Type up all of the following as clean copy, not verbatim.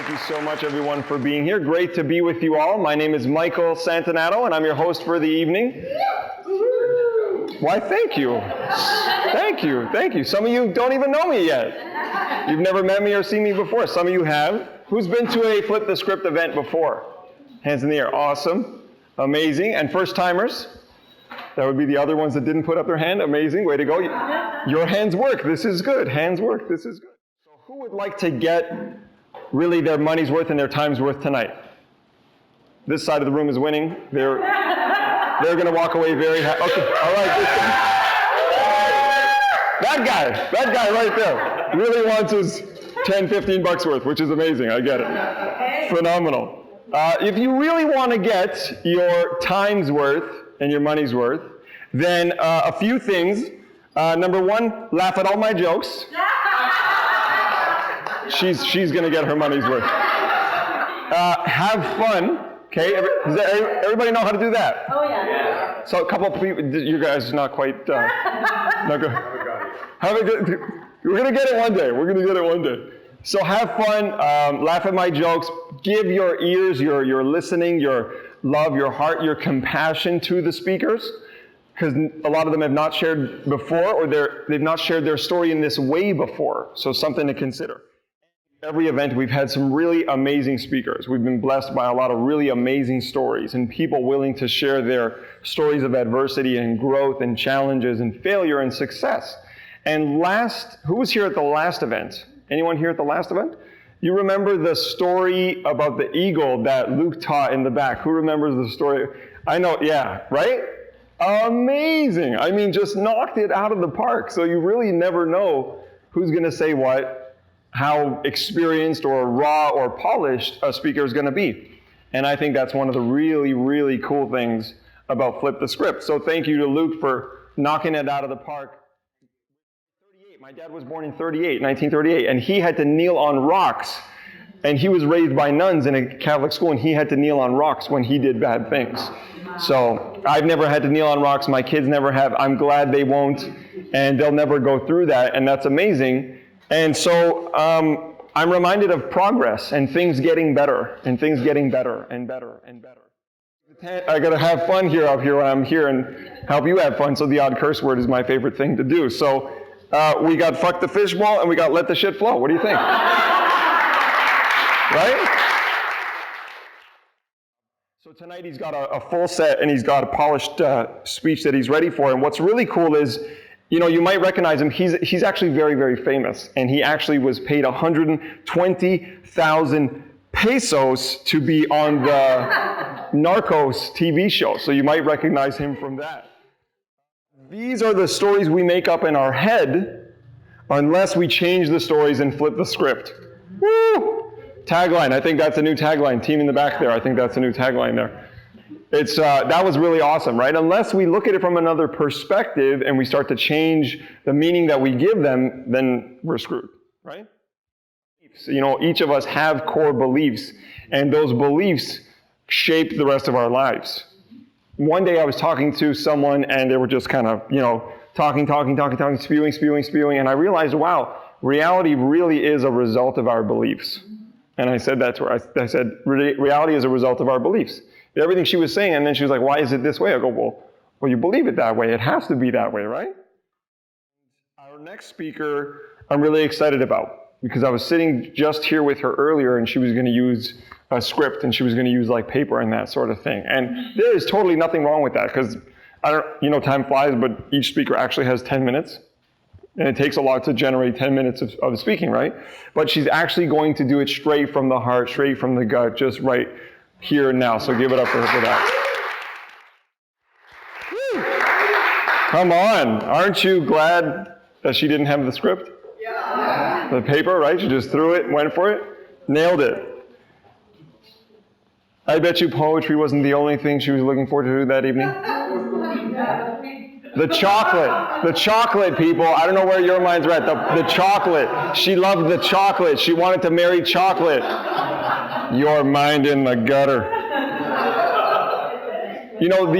Thank you so much, everyone, for being here. Great to be with you all. My name is Michael Santonato, and I'm your host for the evening. Why, thank you. Thank you. Thank you. Some of you don't even know me yet. You've never met me or seen me before. Some of you have. Who's been to a Flip the Script event before? Hands in the air. Awesome. Amazing. And first-timers? That would be the other ones that didn't put up their hand. Amazing. Way to go. Your hands work. This is good. Hands work. This is good. So who would like to get really their money's worth and their time's worth tonight? This side of the room is winning. They're going to walk away very happy. Okay. All right. That guy right there really wants his 10, 15 bucks worth, which is amazing. I get it. Phenomenal. If you really want to get your time's worth and your money's worth, then a few things. Number one, laugh at all my jokes. She's going to get her money's worth. Have fun. Okay, does everybody know how to do that? Oh yeah. So a couple of people, you guys not quite, not good. Have a good, we're going to get it one day. We're going to get it one day. So have fun, laugh at my jokes, give your ears, your listening, your love, your heart, your compassion to the speakers, because a lot of them have not shared before, or they've not shared their story in this way before. So something to consider. Every event, we've had some really amazing speakers. We've been blessed by a lot of really amazing stories and people willing to share their stories of adversity and growth and challenges and failure and success. And who was here at the last event? Anyone here at the last event? You remember the story about the eagle that Luke taught in the back? Who remembers the story? I know, yeah, right? Amazing. I mean, just knocked it out of the park. So you really never know who's going to say what, how experienced or raw or polished a speaker is going to be. And I think that's one of the really, really cool things about Flip the Script. So thank you to Luke for knocking it out of the park. 38. My dad was born in 1938, and he had to kneel on rocks. And he was raised by nuns in a Catholic school, and he had to kneel on rocks when he did bad things. So I've never had to kneel on rocks. My kids never have. I'm glad they won't, and they'll never go through that, and that's amazing. And so I'm reminded of progress and things getting better and things getting better and better and better. I got to have fun up here when I'm here and help you have fun. So the odd curse word is my favorite thing to do. So we got fuck the fishbowl and we got let the shit flow. What do you think? Right? So tonight he's got a full set and he's got a polished speech that he's ready for. And what's really cool is, you know, you might recognize him. He's actually very, very famous. And he actually was paid 120,000 pesos to be on the Narcos TV show. So you might recognize him from that. These are the stories we make up in our head unless we change the stories and flip the script. Woo! Tagline. I think that's a new tagline. Team in the back there. I think that's a new tagline there. That was really awesome, right? Unless we look at it from another perspective and we start to change the meaning that we give them, then we're screwed, right? You know, each of us have core beliefs, and those beliefs shape the rest of our lives. One day I was talking to someone, and they were just kind of, you know, talking, spewing, and I realized, wow, reality really is a result of our beliefs. And I said that to her. I said, reality is a result of our beliefs. Everything she was saying, and then she was like, why is it this way? I go, well, you believe it that way. It has to be that way, right? Our next speaker, I'm really excited about, because I was sitting just here with her earlier, and she was going to use a script, and she was going to use like paper and that sort of thing. And there is totally nothing wrong with that, because time flies, but each speaker actually has 10 minutes. And it takes a lot to generate 10 minutes of speaking, right? But she's actually going to do it straight from the heart, straight from the gut, just right here and now. So give it up for her for that. Woo. Come on. Aren't you glad that she didn't have the script? Yeah. The paper, right? She just threw it, went for it, nailed it. I bet you poetry wasn't the only thing she was looking forward to that evening. The chocolate, people. I don't know where your minds are at. The chocolate. She loved the chocolate. She wanted to marry chocolate. Your mind in the gutter. You know,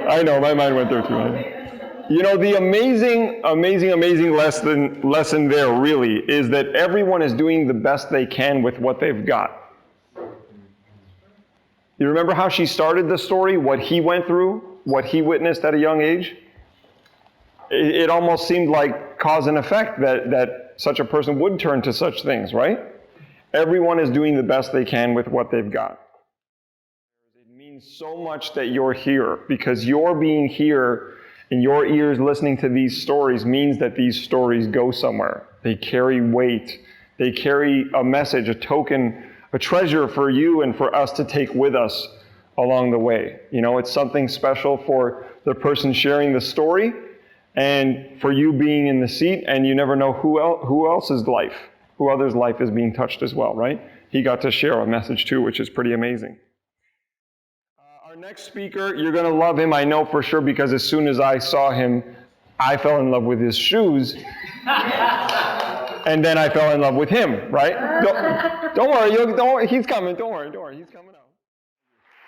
I know, my mind went there too. You know, the amazing lesson there really is that everyone is doing the best they can with what they've got. You remember how she started the story, what he went through, what he witnessed at a young age? It almost seemed like cause and effect that such a person would turn to such things, right? Everyone is doing the best they can with what they've got. It means so much that you're here, because your being here and your ears listening to these stories means that these stories go somewhere. They carry weight. They carry a message, a token, a treasure for you and for us to take with us along the way. You know, it's something special for the person sharing the story and for you being in the seat, and you never know who else's life, who other's life is being touched as well, right? He got to share a message too, which is pretty amazing. Our next speaker, you're going to love him, I know for sure, because as soon as I saw him, I fell in love with his shoes. And then I fell in love with him, right? Don't worry, he's coming. Don't worry, he's coming out.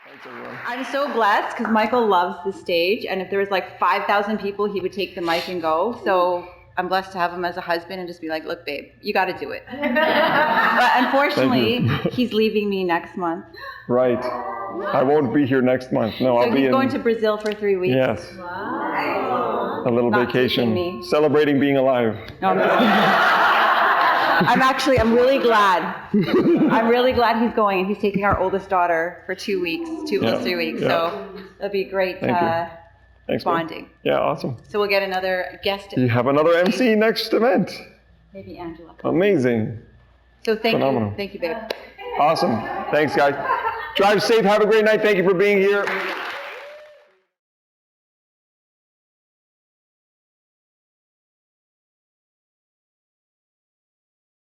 Thanks, everyone. I'm so blessed because Michael loves the stage, and if there was like 5,000 people, he would take the mic and go. So I'm blessed to have him as a husband and just be like, look, babe, you got to do it. But unfortunately, he's leaving me next month. Right. I won't be here next month. No, so I'll be going to Brazil for 3 weeks. Yes. Wow. A little vacation. Celebrating being alive. No, I'm just kidding. I'm really glad. I'm really glad he's going, and he's taking our oldest daughter for 2 weeks, 3 weeks. Yeah. So it'll be great Thanks, bonding. Man. Yeah, awesome. So we'll get another guest. You have another MC next event. Maybe Angela. Amazing. So thank you. Thank you, babe. Awesome. Thanks, guys. Drive safe. Have a great night. Thank you for being here.